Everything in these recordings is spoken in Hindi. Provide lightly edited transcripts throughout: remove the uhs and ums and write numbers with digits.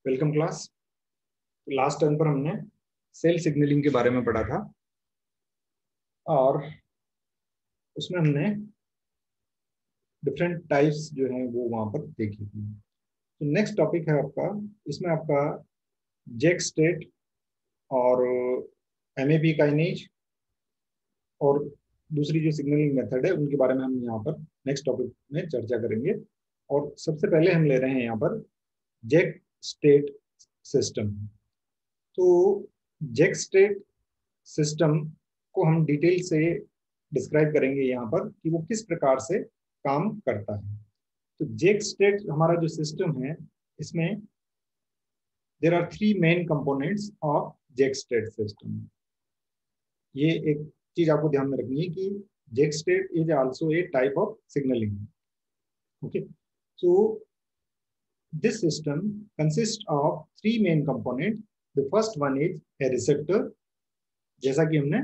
Welcome class. लास्ट टर्म पर हमने सेल सिग्नलिंग के बारे में पढ़ा था और उसमें हमने डिफरेंट टाइप्स जो हैं वो वहां पर देखी थी। तो नेक्स्ट टॉपिक है आपका, इसमें आपका जैक स्टेट और एमएपी काइनेज और दूसरी जो सिग्नलिंग मेथड है उनके बारे में हम यहाँ पर नेक्स्ट टॉपिक में चर्चा करेंगे। और सबसे पहले हम ले रहे हैं यहाँ पर जैक स्टेट सिस्टम। तो जैक स्टेट सिस्टम को हम डिटेल से डिस्क्राइब करेंगे यहाँ पर कि वो किस प्रकार से काम करता है। तो जैक स्टेट हमारा जो सिस्टम है, इसमें there are three main components of JAK STAT system. ये एक चीज आपको ध्यान में रखनी है कि JAK STAT is also a type of signalling. Okay, so this system consist of three main component. The first one is a receptor, जैसा कि हमने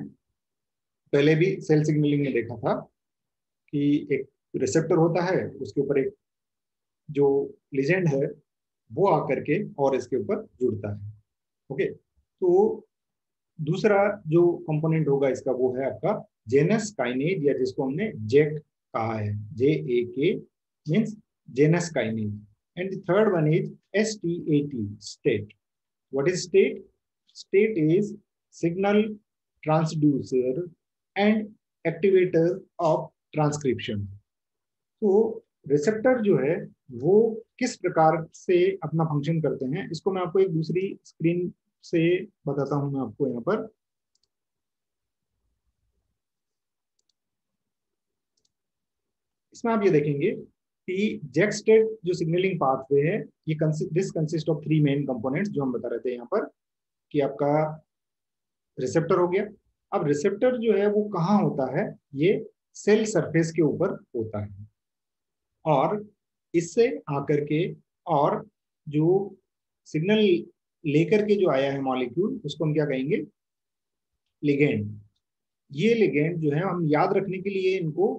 पहले भी सेल सिग्नलिंग में देखा था कि एक रिसेप्टर होता है, उसके ऊपर एक जो लिजेंड है वो आकर के और इसके ऊपर जुड़ता है। ओके, तो दूसरा जो कंपोनेंट होगा इसका वो है आपका जेनस काइनेज, या जिसको हमने जैक कहा है, JAK means Janus kinase. And the third one is STAT, STAT. What is STAT? STAT is signal transducer and activator of transcription. तो रिसेप्टर जो है वो किस प्रकार से अपना फंक्शन करते हैं, इसको मैं आपको एक दूसरी स्क्रीन से बताता हूं। मैं आपको यहाँ पर इसमें आप ये देखेंगे कि जैक स्टेट जो सिग्नलिंग पाथवे है, ये this consist of three main components जो हम बता रहे थे यहाँ पर कि आपका रिसेप्टर हो गया। अब रिसेप्टर जो है वो कहाँ होता है? ये सेल सरफेस के ऊपर होता है, और इससे आकर के और जो सिग्नल लेकर के जो आया है मॉलिक्यूल, उसको हम क्या कहेंगे? लिगेंड। ये लिगेंड जो है हम याद रखने के लिए इनको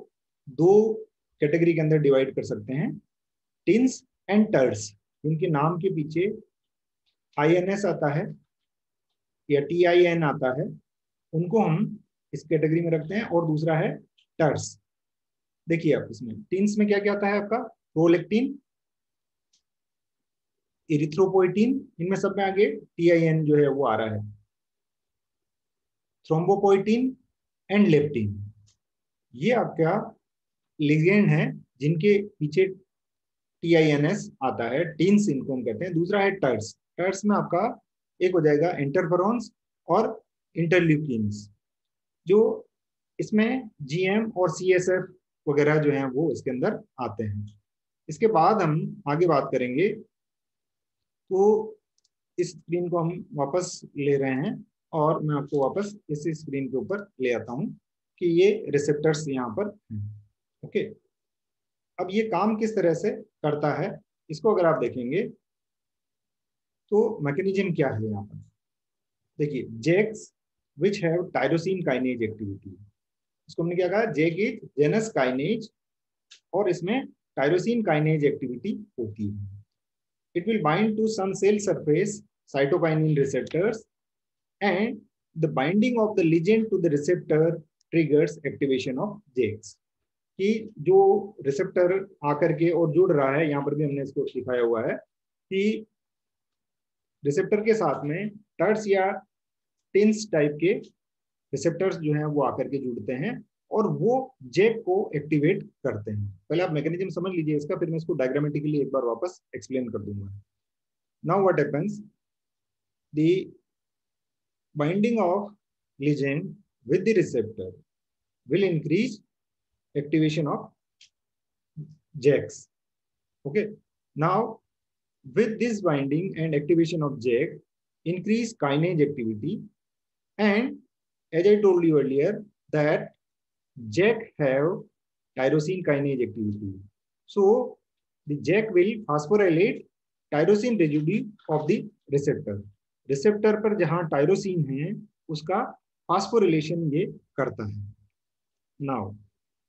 दो कैटेगरी के अंदर डिवाइड कर सकते हैं, टिन्स एंड टर्स। इनके नाम के पीछे INS आता है या TIN आता है, उनको हम इस कैटेगरी में रखते हैं। और दूसरा है टर्स। देखिए आप इसमें टिन्स में क्या क्या आता है आपका? प्रोलेक्टिन, इरिथ्रोपोइटिन, इनमें सब में आगे TIN जो है वो आ रहा है, थ्रोम्बोपोइटिन एंड लेप्टिन। ये आपका लिगेंड है जिनके पीछे TINS आता है, टीन्स इनको हम कहते हैं। दूसरा है टर्स। टर्स में आपका एक हो जाएगा इंटरफेरॉन्स और इंटरल्यूकिन्स, जो इसमें GM और CSF वगैरह जो हैं वो इसके अंदर आते हैं। इसके बाद हम आगे बात करेंगे। तो इस स्क्रीन को हम वापस ले रहे हैं और मैं आपको वापस इसी स्क्रीन के ऊपर ले आता हूं कि ये रिसेप्टर्स यहाँ पर हैं। ओके, अब ये काम किस तरह से करता है, इसको अगर आप देखेंगे तो मैकेनिज्म क्या है यहाँ पर। देखिए, JAKs which have tyrosine kinase activity, इसको हमने क्या कहा? जैक इज जेनस काइनेज, और इसमें टायरोसिन काइनेज एक्टिविटी होती है। It will bind to some cell surface cytokinin receptors, and the binding of the ligand to the receptor triggers activation of JAKs। कि जो रिसेप्टर आकर के और जुड़ रहा है, यहाँ पर भी हमने इसको दिखाया हुआ है कि रिसेप्टर के साथ में टर्स या टिन्स टाइप के रिसेप्टर्स जो हैं वो आकर के जुड़ते हैं और वो जैक को एक्टिवेट करते हैं। पहले आप मैकेनिज्म समझ लीजिए इसका, फिर मैं इसको डायग्रामेटिकली एक बार वापस एक्सप्लेन कर दूंगा। Now what happens? The binding of ligand with the receptor will increase activation of JAKs. Okay. Now with this binding and activation of JAK, increase kinase activity, and as I told you earlier that JAK have tyrosine kinase activity. So the JAK will phosphorylate tyrosine residue of the receptor. Receptor पर जहां टायरोसिन है उसका फास्फोरिलेशन ये करता है। Now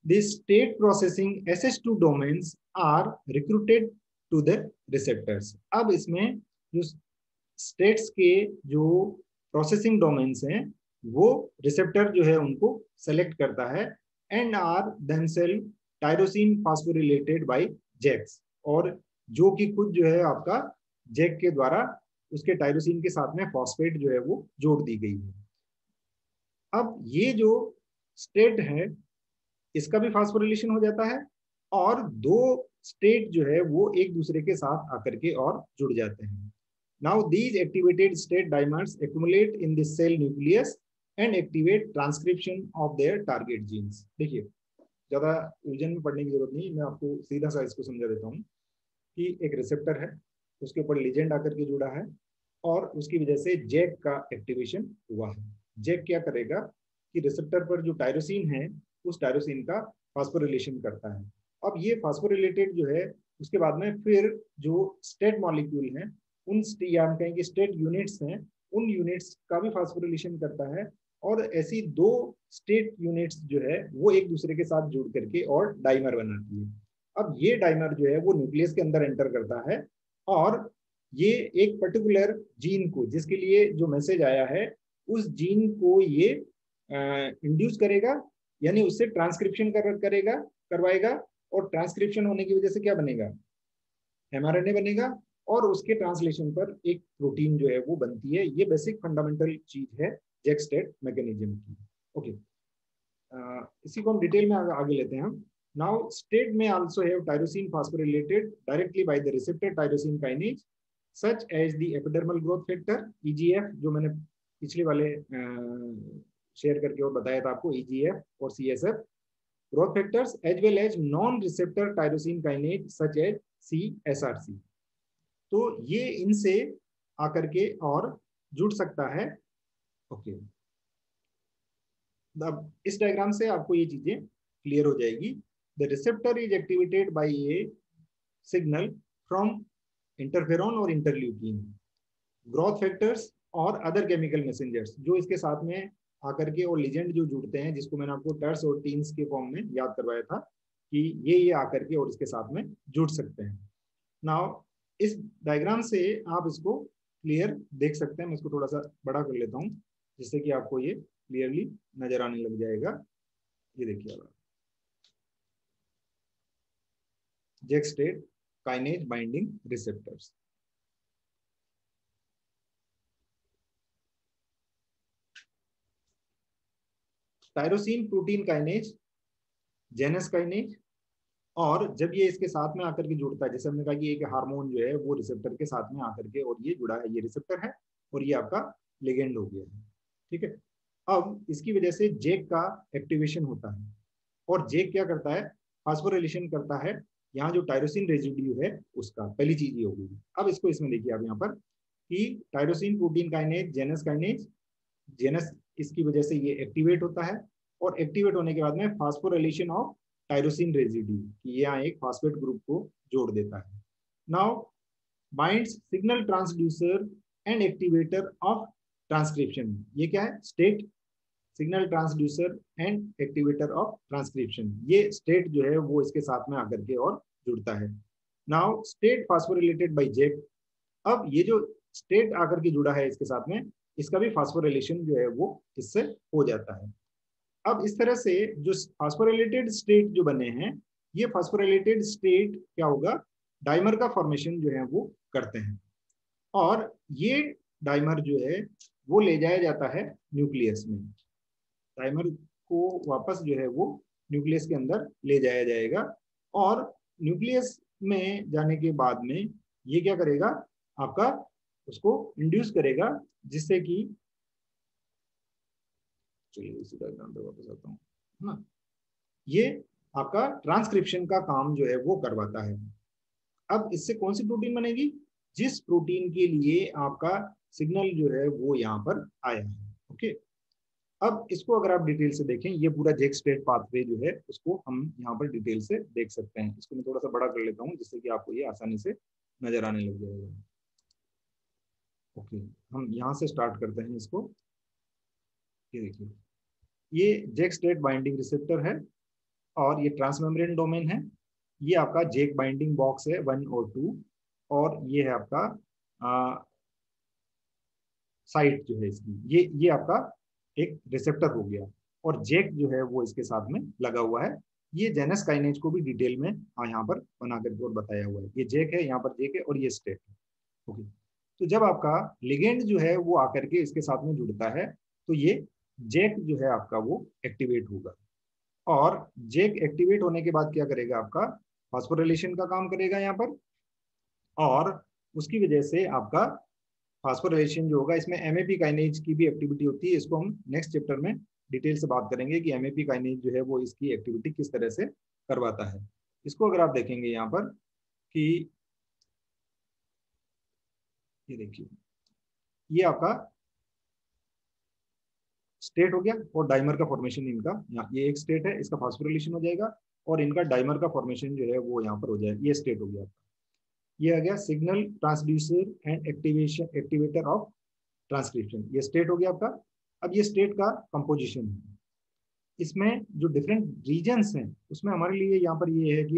the STAT processing SS2 domains are recruited to the receptors. अब इसमें जो स्टेट्स के जो प्रोसेसिंग डोमेन्स हैं वो रिसेप्टर जो है उनको सेलेक्ट करता है and are themselves tyrosine phosphorylated by JAKs, और जो कि खुद जो है आपका जैक के द्वारा उसके टायरोसिन के साथ में फॉस्फेट जो है वो जोड़ दी गई है। अब ये जो स्टेट है इसका भी फास्फोरिलेशन हो जाता है और दो स्टेट जो है वो एक दूसरे के साथ आकर के और जुड़ जाते हैं। Now these activated state dimers accumulate in the cell nucleus and activate transcription of their target genes। देखिए ज्यादा उलझन में पढ़ने की जरूरत नहीं, मैं आपको सीधा सा इसको समझा देता हूँ कि एक रिसेप्टर है, उसके ऊपर लिगेंड आकर के जुड़ा है और उसकी वजह से जैक का एक्टिवेशन हुआ है। जैक क्या करेगा कि रिसेप्टर पर जो टायरोसिन है उस टायरोसिन का फास्फोरिलेशन करता है। अब ये फास्फोरिलेटेड जो है उसके बाद में फिर जो स्टेट मॉलिक्यूल है उन या हम कहेंगे स्टेट यूनिट्स हैं, उन यूनिट्स का भी फास्फोरिलेशन करता है और ऐसी दो स्टेट यूनिट्स जो है वो एक दूसरे के साथ जुड़ करके और डाइमर बनाती है। अब ये डाइमर जो है वो न्यूक्लियस के अंदर एंटर करता है और ये एक पर्टिकुलर जीन को, जिसके लिए जो मैसेज आया है उस जीन को ये इंड्यूस करेगा, यानी उससे ट्रांसक्रिप्शन करेगा, करवाएगा, और ट्रांसक्रिप्शन होने की वजह से क्या बनेगा, mRNA बनेगा और उसके ट्रांसलेशन पर एक प्रोटीन जो है वो बनती है। ये बेसिक फंडामेंटल चीज है जैक स्टेट मैकेनिज्म की। ओके, इसी को हम डिटेल में आगे लेते हैं हम। नाउ स्टेट में also have tyrosine phosphorylated directly by the receptor tyrosine kinase such as the epidermal growth factor EGF, जो मैंने पिछले वाले शेयर करके और बताया था आपको, EGF और CSF growth factors as well as non-receptor tyrosine kinase such as CSRC। तो ये इनसे आकर के और जुड़ सकता है। ओके, अब इस डायग्राम से आपको ये चीजें क्लियर हो जाएगी। The receptor is activated by A signal from interferon और इंटरल्यूकिन, ग्रोथ फैक्टर्स और अदर केमिकल मैसेंजर्स जो इसके साथ में आकर के और लिजेंड जो जुड़ते हैं, जिसको मैंने आपको टर्स और टीन्स के फॉर्म में याद करवाया था कि ये आकर के और इसके साथ में जुड़ सकते हैं। नाउ इस डायग्राम से आप इसको क्लियर देख सकते हैं। मैं इसको थोड़ा सा बड़ा कर लेता हूँ जिससे कि आपको ये क्लियरली नजर आने लग जाएगा। ये देखिए JAK STAT kinase binding receptors. Tyrosine protein kinase, Janus kinase, और जब ये इसके साथ में आकर के जुड़ता है, जैसे हमने कहा कि एक हार्मोन जो है वो रिसेप्टर के साथ में आकर के और ये जुड़ा है, ये रिसेप्टर है और ये आपका लिगेंड हो गया है। ठीक है, अब इसकी वजह से जैक का एक्टिवेशन होता है और जैक क्या करता है, फास्फोरिलेशन करता है यहाँ जो टायरोसिन रेजिड्यू है उसका। पहली चीज ये हो गई। अब इसको इसमें देखिए आप यहाँ पर कि tyrosine protein kinase, Janus kinase, Janus इसकी वजह से ये एक्टिवेट होता है और एक्टिवेट होने के बाद में फास्फोरिलेशन ऑफ टायरोसिन रेजिड्यू, यहाँ एक फास्फेट ग्रुप को जोड़ देता है। Now binds signal transducer and activator of transcription. ये क्या है, state, signal transducer and activator of transcription. ये स्टेट जो है वो इसके साथ में आकर के और जुड़ता है। Now STAT phosphorylated by JAK. अब ये जो स्टेट आकर के जुड़ा है इसके साथ में, इसका भी फास्फोरिलेशन जो है वो इससे हो जाता है। अब इस तरह से जो फास्फोरिलेटेड स्टेट जो बने हैं, ये फास्फोरिलेटेड स्टेट क्या होगा, डाइमर का फॉर्मेशन जो है वो करते हैं और ये डाइमर जो है वो ले जाया जाता है न्यूक्लियस में। डाइमर को वापस जो है वो न्यूक्लियस के अंदर ले जाया जाएगा और न्यूक्लियस में जाने के बाद में ये क्या करेगा, आपका उसको इंड्यूस करेगा, जिससे कि, चलिए इसी डायग्राम पे वापस आता हूँ ना, ये आपका ट्रांसक्रिप्शन का काम जो है वो करवाता है। अब इससे कौन सी प्रोटीन बनेगी, जिस प्रोटीन के लिए आपका सिग्नल जो है वो यहाँ पर आया है। ओके, अब इसको अगर आप डिटेल से देखें, ये पूरा जैक स्टेट पाथवे जो है उसको हम यहाँ पर डिटेल से देख सकते हैं। इसको मैं थोड़ा सा बड़ा कर लेता हूँ जिससे कि आपको ये आसानी से नजर आने लग जाएगा। ओके, हम यहाँ से स्टार्ट करते हैं इसको। ये देखिए, ये जैक स्टेट बाइंडिंग रिसेप्टर है और ये ट्रांसमेम्ब्रेन डोमेन है। ये आपका जैक बाइंडिंग बॉक्स है 1 और 2, और ये है आपका साइट जो है इसकी, ये आपका एक रिसेप्टर हो गया, और जेक जो है वो इसके साथ में लगा हुआ है। ये जेनस काइनेज को भी डिटेल में यहाँ पर बना करके और बताया हुआ है। ये जेक है, यहाँ पर जेक है, और ये स्टेट है। ओके, तो जब आपका लिगेंड जो है वो आकर के इसके साथ में जुड़ता है, तो ये जेक जो है आपका वो एक्टिवेट होगा, और जेक एक्टिवेट होने के बाद क्या करेगा, आपका फास्फोरिलेशन का काम करेगा यहाँ पर, और उसकी वजह से आपका फास्फोरिलेशन जो होगा, इसमें एमएपी काइनेज की भी एक्टिविटी होती है। इसको हम नेक्स्ट चैप्टर में डिटेल से बात करेंगे कि एमएपी काइनेज जो है वो इसकी एक्टिविटी किस तरह से करवाता है। इसको अगर आप देखेंगे यहाँ पर कि ये देखिए, ये आपका स्टेट हो गया, और डाइमर का फॉर्मेशन इनका यहाँ, ये एक स्टेट है, इसका फास्फोरिलेशन हो जाएगा, और इनका डाइमर का फॉर्मेशन जो है वो यहाँ पर हो जाएगा। ये स्टेट हो गया, ये आ गया signal transducer and activation activator of transcription, ये स्टेट हो गया आपका। अब ये स्टेट का कंपोजिशन है, इसमें जो डिफरेंट रीजन्स हैं उसमें हमारे लिए यहाँ पर ये है कि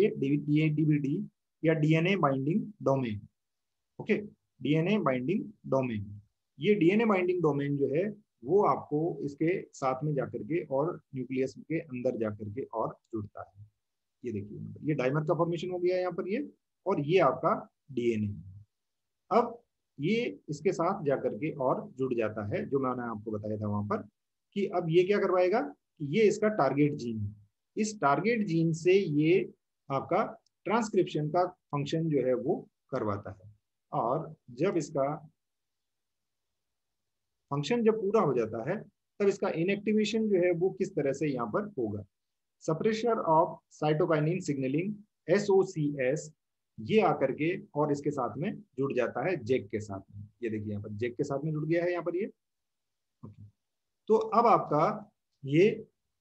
ये डीबीडी या DNA binding domain. Okay, DNA binding domain, ये डीएनए बाइंडिंग डोमेन जो है वो आपको इसके साथ में जाकर के और न्यूक्लियस के अंदर जाकर के और जुड़ता है। ये देखिए, ये डाइमर का फॉर्मेशन हो गया यहाँ पर ये, और ये आपका डीएनए। अब ये इसके साथ जाकर के और जुड़ जाता है, जो मैंने आपको बताया था वहां पर, कि अब ये क्या करवाएगा, ये इसका टारगेट जीन है, इस टारगेट जीन से ये आपका ट्रांसक्रिप्शन का फंक्शन जो है वो करवाता है। और जब इसका फंक्शन जब पूरा हो जाता है, तब इसका इनएक्टिवेशन जो है वो किस तरह से यहाँ पर होगा, suppressor of cytokinin signalling SOCS, ये आकर के और इसके साथ में जुड़ जाता है जेक के साथ में। ये देखिए यहाँ पर जेक के साथ में जुड़ गया है यहाँ पर ये। ओके, तो अब आपका ये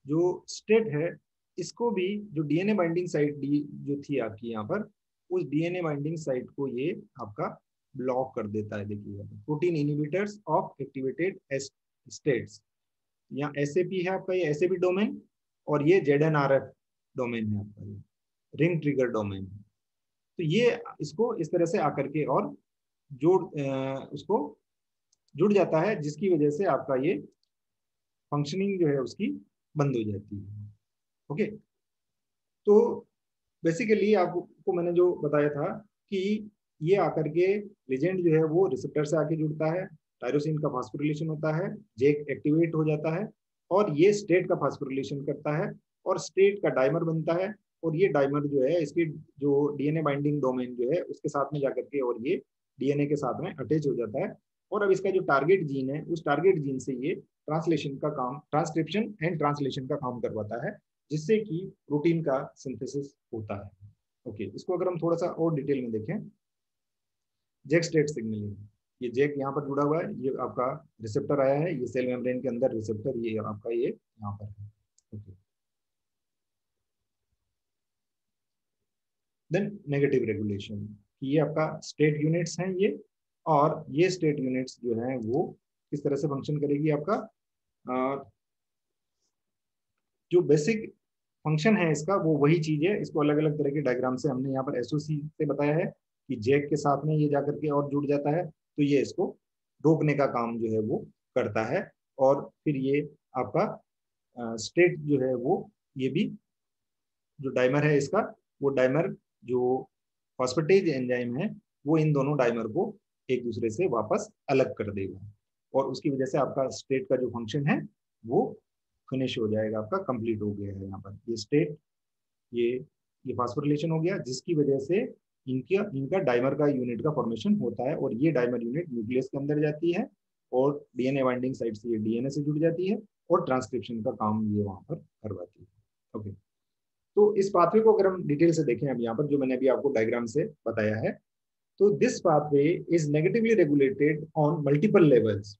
जो स्टेट है, इसको भी जो डीएनए बाइंडिंग साइट डी जो थी आपकी यहाँ पर, उस डीएनए बाइंडिंग साइट को ये आपका ब्लॉक कर देता है। देखिए, protein inhibitors of activated states, यहाँ SAP है आपका, ये SAP डोमेन, और ये ZNRF डोमेन है आपका, ये रिंग ट्रिगर डोमेन। तो ये इसको इस तरह से आकर के और उसको जुड़ जाता है, जिसकी वजह से आपका ये फंक्शनिंग जो है उसकी बंद हो जाती है। ओके, तो बेसिकली आपको मैंने जो बताया था कि ये आकर के लिगेंड जो है वो रिसेप्टर से आके जुड़ता है, टायरोसिन का फास्फोरिलेशन होता है, जेक एक्टिवेट हो जाता है, और ये स्टेट का फास्फोरिलेशन करता है, और स्टेट का डाइमर बनता है, और ये डाइमर जो है इसकी जो डीएनए बाइंडिंग डोमेन जो है उसके साथ में जाकर के और ये डीएनए के साथ में अटैच हो जाता है। और अब इसका जो टारगेट जीन है, उस टारगेट जीन से ये ट्रांसलेशन का काम, ट्रांसक्रिप्शन एंड ट्रांसलेशन का काम करवाता है, जिससे कि प्रोटीन का सिंथेसिस होता है। ओके, इसको अगर हम थोड़ा सा और डिटेल में देखें, जेक स्टेट सिग्नलिंग, ये जेक यहाँ पर जुड़ा हुआ है, ये आपका रिसेप्टर आया है, ये सेल मेम्ब्रेन के अंदर रिसेप्टर, ये आपका ये यहाँ पर है। ओके, देन नेगेटिव रेगुलेशन, ये आपका स्टेट यूनिट्स हैं ये, और ये स्टेट यूनिट्स जो हैं वो किस तरह से फंक्शन करेगी, आपका जो बेसिक फंक्शन है इसका वो वही चीज है, इसको अलग अलग तरह के डायग्राम से हमने यहाँ पर SOC से बताया है कि जेक के साथ में ये जाकर के और जुड़ जाता है, तो ये इसको रोकने का काम जो है वो करता है। और फिर ये आपका स्टेट जो है वो, ये भी जो डाइमर है इसका, वो डाइमर जो फॉस्फेटेज एंजाइम है, वो इन दोनों डाइमर को एक दूसरे से वापस अलग कर देगा, और उसकी वजह से आपका स्टेट का जो फंक्शन है वो फिनिश हो जाएगा, आपका कंप्लीट हो गया है। यहाँ पर ये स्टेट, ये ये फास्फोरिलेशन हो गया, जिसकी वजह से इनका इनका डाइमर का यूनिट का फॉर्मेशन होता है, और ये डाइमर यूनिट न्यूक्लियस के अंदर जाती है, और डीएनए बाइंडिंग साइट से ये डीएनए से जुड़ जाती है, और ट्रांसक्रिप्शन का काम ये वहां पर करवाती है। ओके, तो इस पाथवे को अगर हम डिटेल से देखें, अब यहाँ पर जो मैंने अभी आपको डायग्राम से बताया है, तो this pathway is negatively regulated on multiple levels.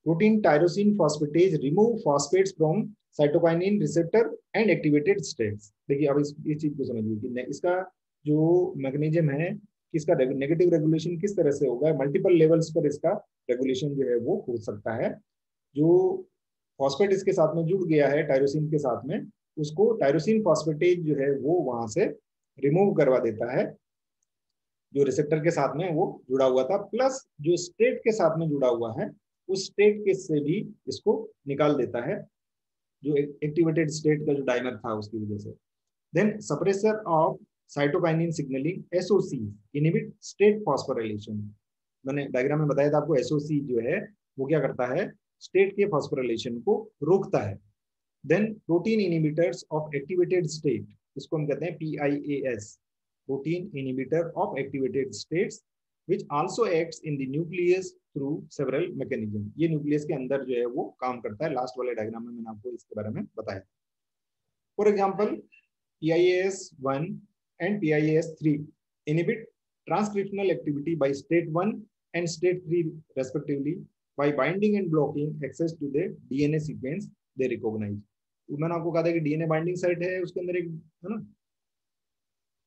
Protein tyrosine phosphatase remove phosphates from cytokinin receptor and activated states. देखिए, अब इस चीज को समझिए कि इसका जो मैकेनिज्म है, इसका नेगेटिव रेगुलेशन किस तरह से होगा, मल्टीपल लेवल्स पर इसका रेगुलेशन जो है वो हो सकता है। जो फॉस्फेट इसके साथ में जुड़ गया है टायरोसिन के साथ में, उसको टायरोसिन फॉस्फेटेज जो है वो वहां से रिमूव करवा देता है, जो रिसेप्टर के साथ में वो जुड़ा हुआ था, प्लस जो स्टेट के साथ में जुड़ा हुआ है उस स्टेट के से भी इसको निकाल देता है, जो एक्टिवेटेड स्टेट का जो डाइमर था उसकी वजह से। Then suppressor of cytokinin signalling SOC inhibit STAT phosphorylation. मैंने डायग्राम में बताया था आपको, एसओसी जो है वो क्या करता है, स्टेट के फॉस्फोराइलेशन को रोकता है। Then protein inhibitors of activated STAT, इसको हम कहते हैं PIAS, protein inhibitor of activated STATs which also acts in the nucleus through several mechanism। ये न्यूक्लियस के अंदर जो है वो काम करता है। लास्ट वाले डायग्राम में मैंने आपको इसके बारे में बताया। For example PIAS1 and PIAS3 inhibit transcriptional activity by state 1 and state 3 respectively by binding and blocking access to the DNA sequence they recognize। तो मैंने आपको कहा था कि डीएनए बाइंडिंग साइट है उसके अंदर एक, है ना,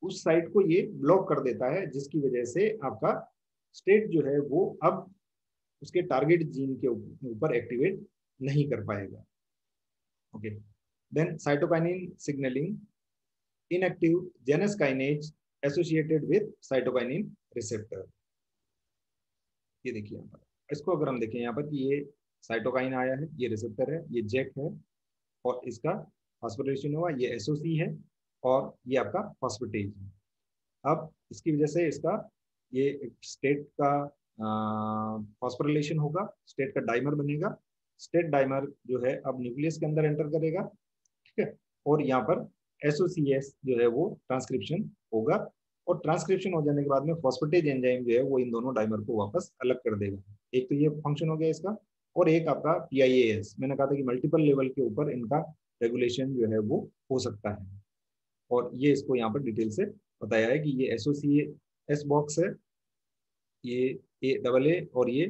उस साइट को ये ब्लॉक कर देता है, जिसकी वजह से आपका स्टेट जो है वो अब उसके टारगेट जीन के ऊपर एक्टिवेट नहीं कर पाएगा। Okay, then cytokinin signalling inactive Janus kinase associated with cytokinin receptor. ये देखिए यहाँ पर, इसको अगर हम देखें यहाँ पर कि ये साइटोकाइन आया है, ये रिसेप्टर है, ये जैक है, और इसका फॉस्फोराइलेशन हुआ, ये एसओसी है, और ये आपका फॉस्फेटेज है। अब इसकी वजह से इसका ये स्टेट का फॉस्फोराइलेशन होगा, स्टेट का डाइमर बनेगा। स्टेट डाइमर जो है अब न्यूक्लियस के अंदर एंटर करेगा, ठीक है, और यहाँ पर एसओसीएस जो है वो ट्रांसक्रिप्शन होगा, और ट्रांसक्रिप्शन हो जाने के बाद में फॉस्फेटेज एंजाइम जो है वो इन दोनों डाइमर को वापस अलग कर देगा। एक तो ये फंक्शन हो गया इसका, और एक आपका PIAS, मैंने कहा था कि मल्टीपल लेवल के ऊपर इनका रेगुलेशन जो है वो हो सकता है, और ये इसको यहाँ पर डिटेल से बताया है कि ये एसओसीएस बॉक्स है, ये AA और ये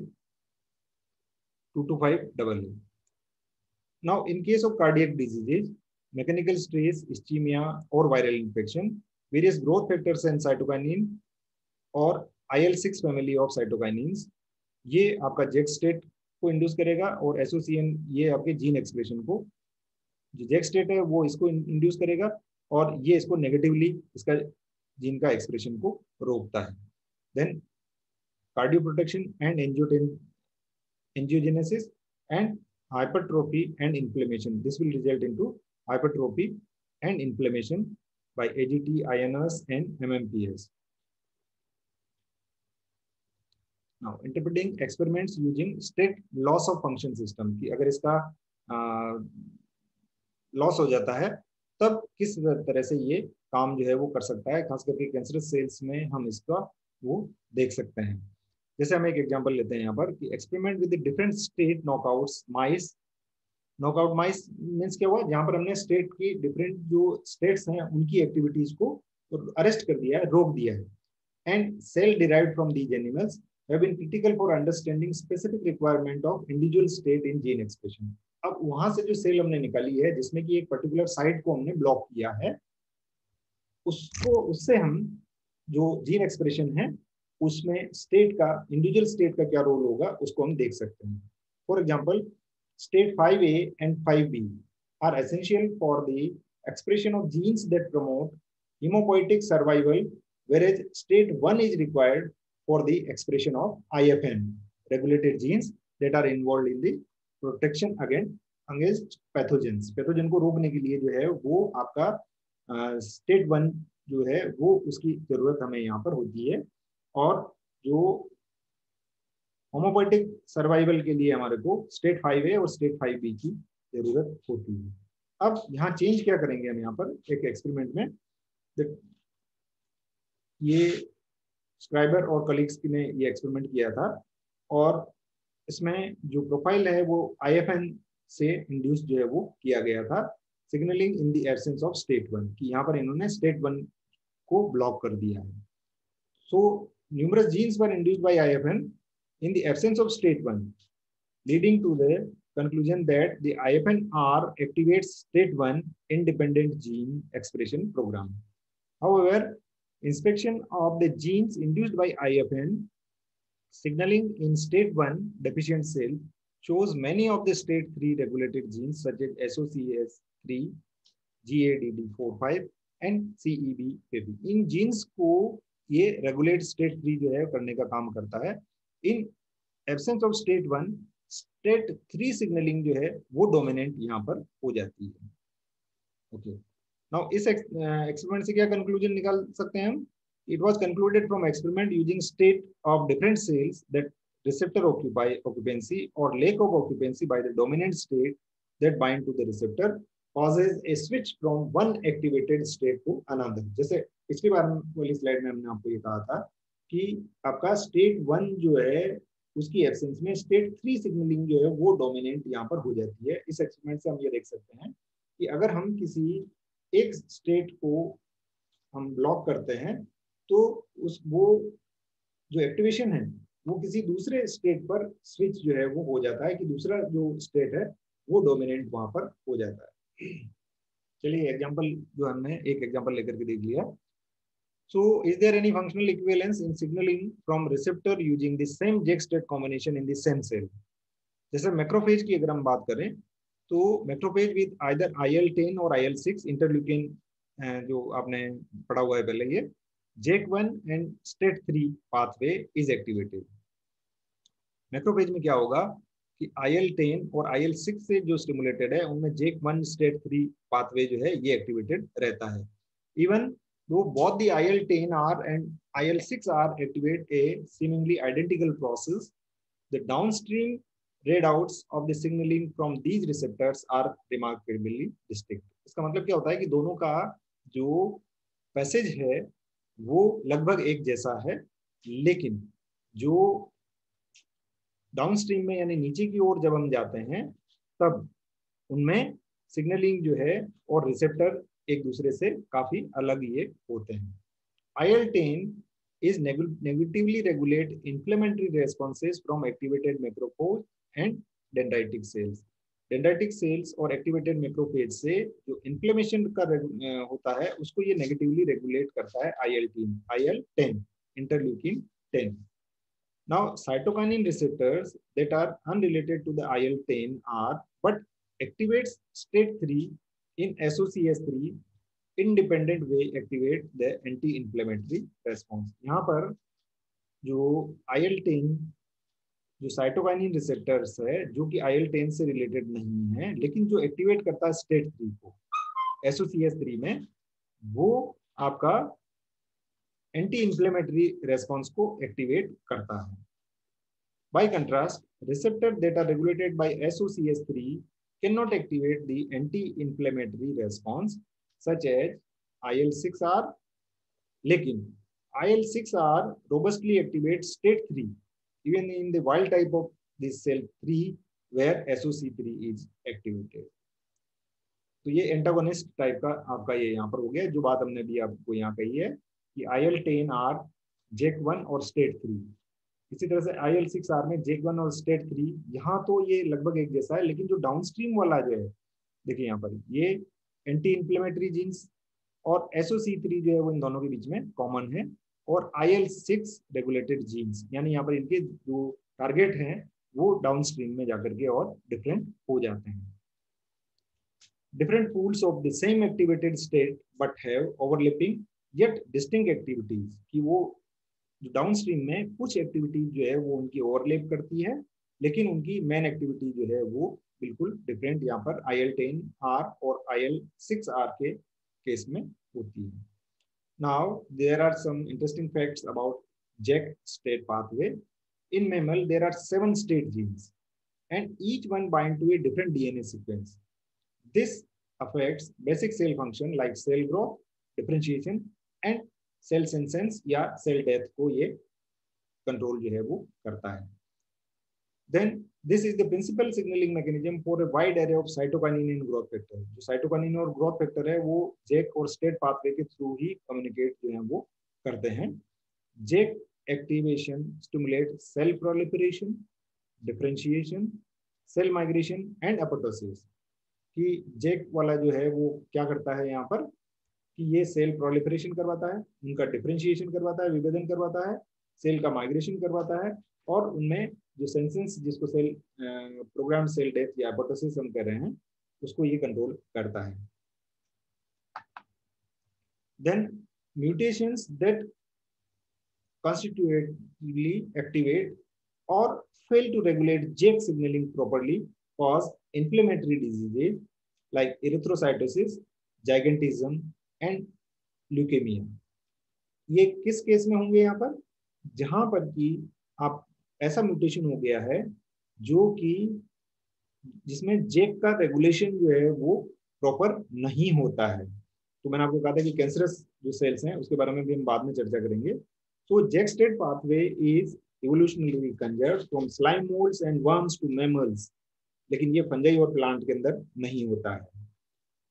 225AA। Now, in case of cardiac diseases, mechanical stress, ischemia, or viral infection, various growth factors and cytokinin और IL-6 family of cytokinins, ये आपका जेक स्टेट को इंड्यूस करेगा, और एसोसिएन ये आपके जीन एक्सप्रेशन को, जो जेक स्टेट है वो इसको इंड्यूस करेगा, और ये इसको नेगेटिवली इसका जीन का एक्सप्रेशन को रोकता है। Then cardio protection and angiogenesis and hypertrophy and inflammation. This will result into hypertrophy and inflammation by AGT, INRS and MMPs. Now, interpreting experiments using state loss of function system, कि अगर इसका लॉस हो जाता है तब किस तरह से ये काम जो है वो कर सकता है, खास करके कैंसरस सेल्स में हम इसका वो देख सकते हैं। जैसे हम एक एग्जांपल लेते हैं यहाँ पर कि experiment with different state knockouts mice. Knockout mice means क्या हुआ, जहां पर हमने स्टेट की डिफरेंट जो स्टेट्स हैं उनकी एक्टिविटीज को अरेस्ट कर दिया है, रोक दिया है, and cell derived from these animals have been critical for understanding specific requirement of individual STAT in gene expression. अब वहां से जो सेल हमने निकाली है जिसमें कि एक पर्टिकुलर साइट को हमने ब्लॉक किया है, उससे हम जो जीन एक्सप्रेशन है उसमें स्टेट का, इंडिविजुअल स्टेट का क्या रोल होगा उसको हम देख सकते हैं। For example, state 5A and 5B are essential for the expression of genes that promote hemopoietic survival, whereas state 1 is required for the expression of IFN, regulated genes that are involved in the protection against pathogens। Pathogen को रोकने के लिए जो है वो आपका स्टेट 1 जो है वो उसकी जरूरत हमें यहाँ पर होती है, और जो होमोपोइटिक सर्वाइवल के लिए हमारे को स्टेट 5A और स्टेट 5B की जरूरत होती है। अब यहाँ चेंज क्या करेंगे हम यहाँ पर एक एक्सपेरिमेंट में, ये स्क्राइबर और कलीग्स ने ये एक्सपेरिमेंट किया था, और इसमें जो प्रोफाइल है वो IFN से इंड्यूस जो है वो किया गया था, signalling in the absence of state 1, कि यहाँ पर इन्होंने स्टेट 1 को ब्लॉक कर दिया है। So numerous genes were induced by IFN in the absence of state 1, leading to the conclusion that the IFN-R activates state 1 independent gene expression program. However, inspection of the genes induced by IFN signaling in state 1 deficient cell shows many of the state 3 regulated genes such as SOCS3, GADD45 and CEB50। इन जीन्स को ये रेगुलेट स्टेट 3 जो है करने का काम करता है। In absence of state 1 state 3 signalling जो है वो डोमिनेंट यहाँ पर हो जाती है। ओके, नाउ इस एक्सपेरिमेंट से क्या कंक्लूजन निकाल सकते हैं हम? It was concluded from experiment using state of different cells that receptor occupancy or lack of occupancy by the dominant state that bind to the receptor causes a switch from one activated state to another। जैसे पिछली बार वाली स्लाइड में हमने आपको ये कहा था कि आपका स्टेट 1 जो है उसकी एब्सेंस में स्टेट 3 सिग्नलिंग जो है वो डोमिनेंट यहाँ पर हो जाती है। इस एक्सपेरिमेंट से हम ये देख सकते हैं कि अगर हम किसी एक स्टेट को हम ब्लॉक करते हैं तो वो जो एक्टिवेशन है वो किसी दूसरे स्टेट पर स्विच जो है वो हो जाता है कि दूसरा जो स्टेट है वो डोमिनेंट वहां पर हो जाता है। चलिए एग्जांपल जो हमने एक एग्जांपल लेकर के देख लिया। So is there any functional equivalence in signalling from receptor using the same JAK STAT combination in the same cell? जैसे मैक्रोफेज की अगर हम बात करें तो मैक्रोफेज विद आइदर IL-10 और IL-6 इंटरल्यूकिन जो आपने पढ़ा हुआ है पहले, ये JAK1 and state 3 pathway is activated. Macrophage में क्या होगा कि IL-10 और IL-6 से जो स्टिमुलेटेड है उनमें JAK1 स्टेट 3 पाथवे जो है ये एक्टिवेटेड रहता है। Even though both the IL-10R and IL-6R activate a seemingly identical process, the downstream readouts of the signaling from these receptors are remarkably distinct। इसका मतलब क्या होता है कि दोनों का जो पैसेज है वो लगभग एक जैसा है, लेकिन जो डाउनस्ट्रीम में यानी नीचे की ओर जब हम जाते हैं तब उनमें सिग्नलिंग जो है और रिसेप्टर एक दूसरे से काफी अलग ये होते हैं। IL-10 is negatively regulate inflammatory responses from activated macrophage and dendritic cells। Dendritic sales और एक्टिवेटेड मैक्रोफेज से जो इन्फ्लेमेशन का होता है उसको ये नेगेटिवली रेगुलेट करता है IL-10 interleukin 10। Now cytokinin receptors that are unrelated to the IL-10 are but activates state 3 in SOCS3 independent way activate the anti-inflammatory response। यहाँ पर जो IL-10 जो साइटोकाइनिन रिसेप्टर्स है जो कि IL-10 से रिलेटेड नहीं है लेकिन जो एक्टिवेट करता है स्टेट 3 को SOCS3 में, वो आपका एंटी इंफ्लेमेटरी रेस्पॉन्स को एक्टिवेट करता है। By contrast, receptors that are regulated by SOCS3 cannot activate the anti-inflammatory response such as IL-6R, लेकिन IL-6R robustly activates state 3 even in the wild type of this cell 3 where SOC3 is activated। तो ये एंटागोनिस्ट टाइप का आपका ये यहाँ पर हो गया, जो बात हमने भी आपको यहाँ कही है कि IL-10R JAK1 और स्टेट 3, इसी तरह से IL-6R में JAK1 और स्टेट 3, यहाँ तो ये लगभग एक जैसा है, लेकिन जो डाउनस्ट्रीम वाला जो है देखिए यहाँ पर ये एंटी इंफ्लेमेटरी जीन्स और SOC3 जो है वो इन दोनों के बीच में कॉमन है, और IL-6 रेगुलेटेड जीन्स, यानी यहाँ पर इनके जो टारगेट हैं वो डाउनस्ट्रीम में जाकर के और डिफरेंट हो जाते हैं। Different pools of the same activated state but have overlapping yet distinct activities, कि वो जो डाउनस्ट्रीम में कुछ एक्टिविटीज जो है वो उनकी ओवरलैप करती है, लेकिन उनकी मेन एक्टिविटी जो है वो बिल्कुल डिफरेंट यहाँ पर IL-10R और IL-6R के केस में होती है। Now there are some interesting facts about JAK state pathway. In mammal there are 7 state genes and each one bind to a different DNA sequence. This affects basic cell function like cell growth, differentiation and cell senescence या cell death को ये कंट्रोल जो है वो करता है। Then this is the principal signaling mechanism for a wide array of cytokinin and growth factor। जो cytokinin और growth factor है वो JAK और state pathway के थ्रू ही कम्युनिकेट जो है वो करते हैं। JAK activation stimulates cell proliferation, differentiation, cell migration and apoptosis। कि JAK वाला जो है वो क्या करता है यहाँ पर कि ये सेल प्रोलिफरेशन करवाता है, उनका डिफरेंशिएशन करवाता है, विभेदन करवाता है, सेल का माइग्रेशन करवाता है, और उनमें जो सेंसेंस जिसको सेल प्रोग्राम सेल डेथ या एपोप्टोसिस हम कह रहे हैं उसको ये कंट्रोल करता है। Then mutations that constitutively activate or fail to regulate JAK signaling properly cause inflammatory diseases like erythrocytosis, gigantism and leukemia. ये किस केस में होंगे यहाँ पर, जहां पर कि आप ऐसा म्यूटेशन हो गया है जो कि जिसमें जेक का रेगुलेशन जो है वो प्रॉपर नहीं होता है। तो मैंने आपको कहा था कि कैंसरस जो सेल्स हैं उसके बारे में भी हम बाद में चर्चा करेंगे। तो JAK STAT pathway is evolutionarily conserved from slime molds and worms to mammals, लेकिन ये फंजाई और प्लांट के अंदर नहीं होता है।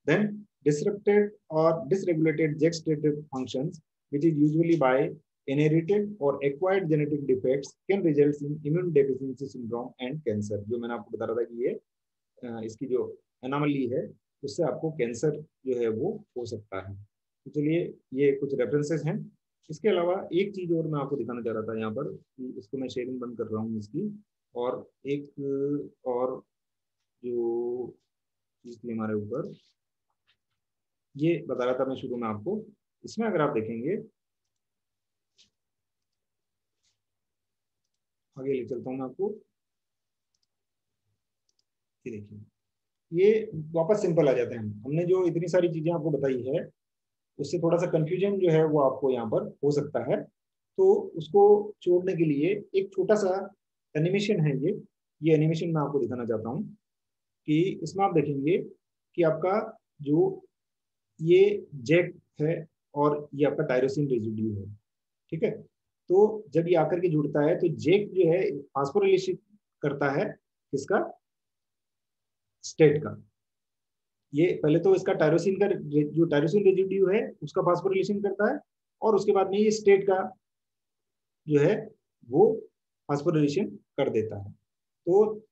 Then disrupted or dysregulated gestative functions, which is usually by inherited or acquired genetic defects, can result in immune deficiency syndrome and cancer। जो मैंने आपको बता रहा था कि ये इसकी जो एनामली है उससे आपको कैंसर जो है वो हो सकता है। तो चलिए ये कुछ रेफरेंसेस हैं। इसके अलावा एक चीज और मैं आपको दिखाना चाह रहा था यहाँ पर, कि इसको मैं शेयरिंग बंद कर रहा हूँ इसकी, और एक और जो चीज थी हमारे ऊपर ये बता रहा था मैं शुरू में आपको। इसमें अगर आप देखेंगे, आगे ले चलता हूँ मैं आपको, ये देखिए ये वापस सिंपल आ जाते हैं। हमने जो इतनी सारी चीजें आपको बताई है उससे थोड़ा सा कंफ्यूजन जो है वो आपको यहाँ पर हो सकता है। तो उसको छोड़ने के लिए एक छोटा सा एनिमेशन है, ये एनिमेशन मैं आपको दिखाना चाहता हूँ कि इसमें आप देखेंगे कि आपका जो ये जेक है और ये आपका टायरोसिन रेजिड्यू है, ठीक है। तो जब ये आकर के जुड़ता है तो जेक जो है फास्फोरिलेशन करता है किसका, स्टेट का। ये पहले तो इसका टायरोसिन का जो टायरोसिन रेजिड्यू है उसका फास्फोरिलेशन करता है, और उसके बाद में ये स्टेट का जो है वो फास्फोरिलेशन कर देता है। तो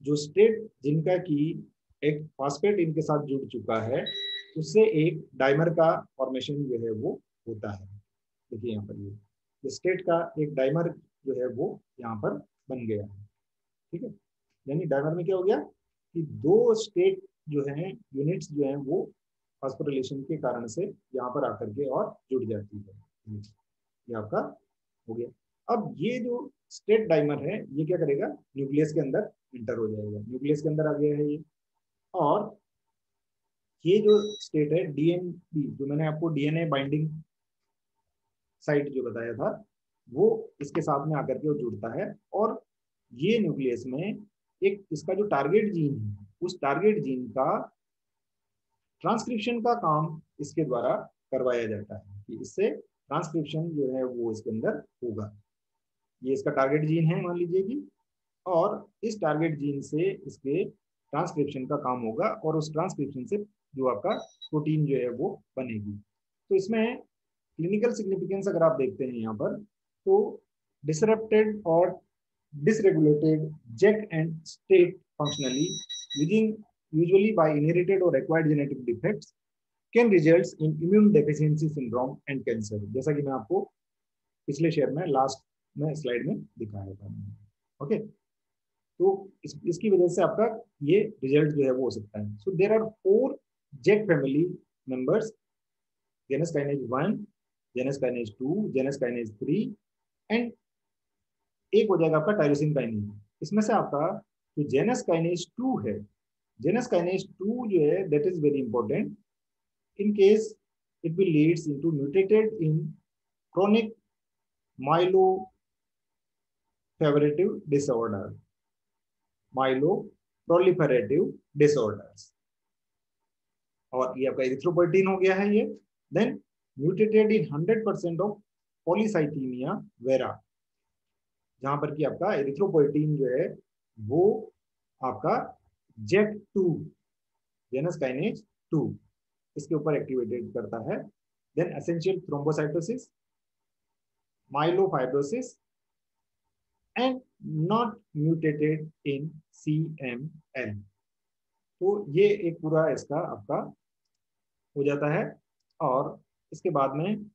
जो स्टेट जिनका की एक फास्फेट इनके साथ जुड़ चुका है उससे एक डाइमर का फॉर्मेशन जो है वो होता है। देखिए यहाँ पर ये स्टेट का एक डाइमर जो है वो यहाँ पर बन गया है, ठीक है। यानी डाइमर में क्या हो गया कि दो स्टेट जो है यूनिट्स जो है वो फास्फोरिलेशन के कारण से यहाँ पर आकर के और जुड़ जाती है। ये आपका हो गया। अब ये जो स्टेट डाइमर है ये क्या करेगा, न्यूक्लियस के अंदर इंटर हो जाएगा, न्यूक्लियस के अंदर आ गया है ये। और ये जो स्टेट है डीएनबी, जो मैंने आपको डीएनए बाइंडिंग साइट जो बताया था, वो इसके साथ में आकर के वो जुड़ता है, और ये न्यूक्लियस में एक इसका जो टारगेट जीन है उस टारगेट जीन का ट्रांसक्रिप्शन का काम इसके द्वारा करवाया जाता है, कि इससे ट्रांसक्रिप्शन जो है वो इसके अंदर होगा। ये इसका टारगेट जीन है मान लीजिए कि, और इस टारगेट जीन से इसके ट्रांसक्रिप्शन का काम होगा, और उस ट्रांसक्रिप्शन से जो आपका प्रोटीन जो है वो बनेगी। तो इसमें क्लिनिकल सिग्निफिकेंस अगर आप देखते हैं यहाँ पर, तो डिसरप्टेड और dysregulated JAK and state functionally using usually by inherited or acquired genetic defects can result in immune deficiency syndrome and cancer, जैसा कि मैं आपको पिछले शेयर में लास्ट में स्लाइड में दिखाया था। ओके, तो इसकी वजह से आपका ये रिजल्ट जो है वो हो सकता है। So there are 4 JAK family members, Janus kinase 1, Janus kinase 2, Janus kinase 3 and एक हो जाएगा आपका टायरोसिन काइनेज। इसमें से आपका जो जेनस काइनेज 2 है, जेनस काइनेज 2 जो है that is very important in case it will leads into mutated in chronic myeloproliferative disorder, myeloproliferative disorders, और ये आपका एरिथ्रोपोइटिन हो गया है ये। Then mutated in 100% of polycythemia vera, जहां पर कि आपका एरिथ्रोपोइटिन जो है वो आपका JAK2 जेनस काइनेज 2 इसके ऊपर एक्टिवेटेड करता है। Then essential thrombocytosis, myelofibrosis and not mutated in CML। तो ये एक पूरा इसका आपका हो जाता है, और इसके बाद में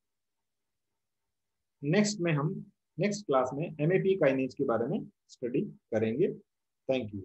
नेक्स्ट क्लास में MAP काइनेज के बारे में स्टडी करेंगे। Thank you.